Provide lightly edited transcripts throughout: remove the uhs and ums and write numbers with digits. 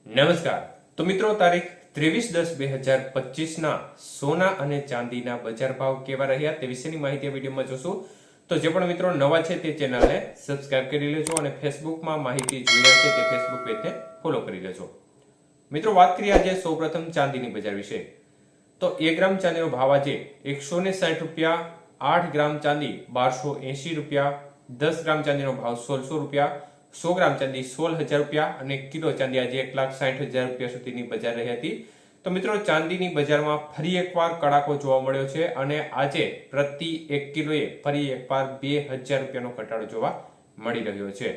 નમસ્કાર. તો મિત્રો, તારીખ 23/10/2025 ના સોના અને ચાંદીના બજાર ભાવ કેવા રહ્યા તે વિશેની માહિતી આ વિડીયોમાં જોશું. તો જે પણ મિત્રો નવા છે તે ચેનલને સબસ્ક્રાઇબ કરી લેજો અને ફેસબુકમાં માહિતી જોઈ રહ્યા છે તે ફેસબુક પેજને ફોલો કરી લેજો. મિત્રો, વાત કરીએ આજે સૌપ્રથમ ચાંદીની બજાર વિશે. તો 1 ગ્રામ ચાંદીનો ભાવ આજે 160 રૂપિયા, 8 ગ્રામ ચાંદી 1280 રૂપિયા, 10 ગ્રામ ચાંદીનો ભાવ 1600 રૂપિયા, 100 ગ્રામ ચાંદી 16,000 રૂપિયા અને કિલો ચાંદી આજે 1,60,000 રૂપિયા સુધીની બજાર રહી હતી. તો મિત્રો, ચાંદીની બજારમાં ફરી એકવાર કડાકો જોવા મળ્યો છે અને આજે પ્રતિ 1 કિલોએ ફરી એકવાર 2,000 રૂપિયાનો ઘટાડો જોવા મળી રહ્યો છે.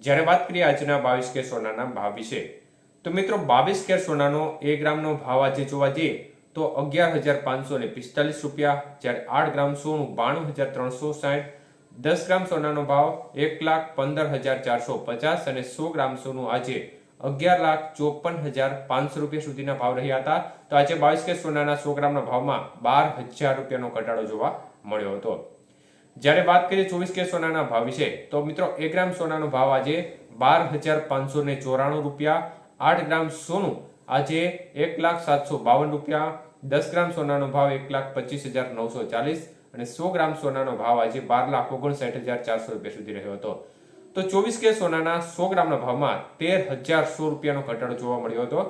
જ્યારે વાત કરીએ આજના 22 કે સોનાના ભાવ વિશે, તો મિત્રો 22 કે સોનાનો 1 ગ્રામનો ભાવ આજે જોવા જઈએ તો 11,545 રૂપિયા, જ્યારે 8 ગ્રામ સોનું 92,360, 10 ગ્રામ સોનાનો ભાવ 1,15,450 અને 100 ગ્રામ સોનું આજે 11,54,500 રૂપિયા સુધીના ભાવ રહ્યા હતા. તો આજે 22 કે સોનાના 100 ગ્રામના ભાવમાં 12,000 રૂપિયાનો ઘટાડો જોવા મળ્યો હતો. જ્યારે વાત કરીએ 24 કે સોનાના ભાવ વિશે, તો મિત્રો 1 ગ્રામ સોનાનો ભાવ આજે 12,594 રૂપિયા, 8 ગ્રામ સોનું આજે 1,752 રૂપિયા, 10 ગ્રામ સોનાનો ભાવ 1,25,940 અને 100 ગ્રામ સોનાનો ભાવ આજે 12,59,400 રૂપિયા સુધી રહ્યો હતો. તો 24 કે સોનાના 100 ગ્રામના ભાવમાં 13,100 રૂપિયાનો ઘટાડો જોવા મળ્યો હતો.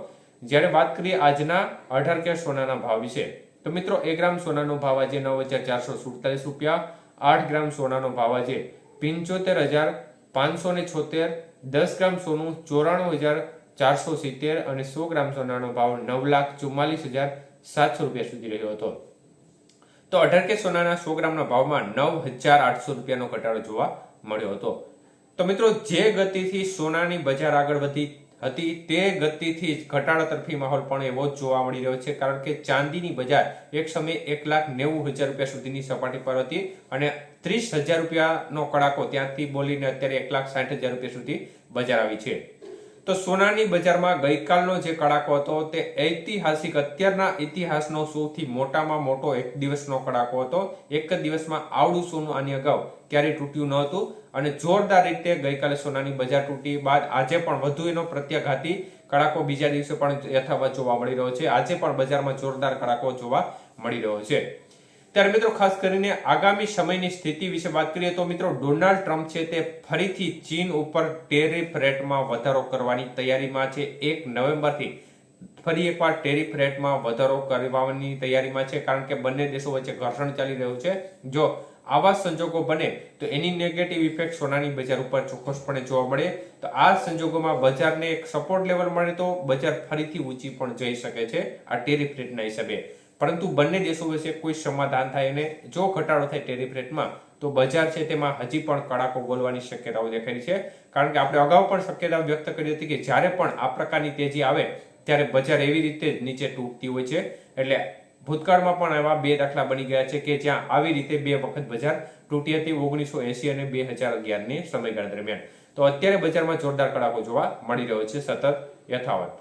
જ્યારે વાત કરીએ આજના 18 કે સોનાના ભાવ વિશે, તો મિત્રો 1 ગ્રામ સોનાનો ભાવ આજે 9,447 રૂપિયા, 8 ગ્રામ સોનાનો ભાવ આજે 75,576, 10 ગ્રામ સોનું 94,470 અને 100 ગ્રામ સોનાનો ભાવ 9,44,700 રૂપિયા સુધી રહ્યો હતો. તો 18 કે સોનાના 100 ગ્રામના ભાવમાં 9,800 રૂપિયાનો ઘટાડો જોવા મળ્યો હતો. તો મિત્રો, જે ગતિથી સોનાની બજાર આગળ વધી હતી તે ગતિથી જ ઘટાડા તરફી માહોલ પણ એવો જ જોવા મળી રહ્યો છે, કારણ કે ચાંદીની બજાર એક સમયે 1,90,000 રૂપિયા સુધીની સપાટી પર હતી અને 30,000 રૂપિયાનો કડાકો ત્યાંથી બોલીને અત્યારે 1,60,000 રૂપિયા સુધી બજાર આવી છે. તો સોનાની બજારમાં ગઈકાલનો જે કડાકો હતો તે ઐતિહાસિક, અત્યારના ઇતિહાસનો સૌથી મોટામાં મોટો એક દિવસનો કડાકો હતો. એક જ દિવસમાં આવડું સોનું આની અગાઉ ક્યારેય તૂટ્યું ન હતું અને જોરદાર રીતે ગઈકાલે સોનાની બજાર તૂટી બાદ આજે પણ વધુ એનો પ્રત્યાઘાતી કડાકો બીજા દિવસે પણ યથાવત જોવા મળી રહ્યો છે. આજે પણ બજારમાં જોરદાર કડાકો જોવા મળી રહ્યો છે. ત્યારે મિત્રો, ખાસ કરીને આગામી સમયની સ્થિતિ વિશે વાત કરીએ તો મિત્રો, ડોનાલ્ડ ટ્રમ્પ છે તે ફરીથી ચીન ઉપર ટેરિફ રેટમાં વધારો કરવાની તૈયારીમાં છે. 1 નવેમ્બરથી ફરી એકવાર ટેરિફ રેટમાં વધારો કરવાની તૈયારીમાં છે, કારણ કે બંને દેશો વચ્ચે ઘર્ષણ ચાલી રહ્યું છે. જો આવા સંજોગો બને તો એની નેગેટિવ ઇફેક્ટ સોનાની બજાર ઉપર ચોક્કસપણે જોવા મળે. તો આ સંજોગોમાં બજારને એક સપોર્ટ લેવલ મળે તો બજાર ફરીથી ઊંચી પણ જઈ શકે છે આ ટેરિફ રેટના હિસાબે. પરંતુ બંને દેશો વચ્ચે કોઈ સમાધાન થાય અને જો ઘટાડો થાય ટેરિફ રેટમાં તો બજાર છે તેમાં હજી પણ કડાકો બોલવાની શક્યતાઓ દેખાઈ છે, કારણ કે આપણે અગાઉ પણ શક્યતાઓ વ્યક્ત કરી હતી કે જ્યારે પણ આ પ્રકારની તેજી આવે ત્યારે બજાર એવી રીતે જ નીચે તૂટતી હોય છે. એટલે ભૂતકાળમાં પણ એવા 2 દાખલા બની ગયા છે કે જ્યાં આવી રીતે 2 વખત બજાર તૂટી હતી, 1980 અને 2011 ની સમયગાળા દરમિયાન. તો અત્યારે બજારમાં જોરદાર કડાકો જોવા મળી રહ્યો છે સતત યથાવત.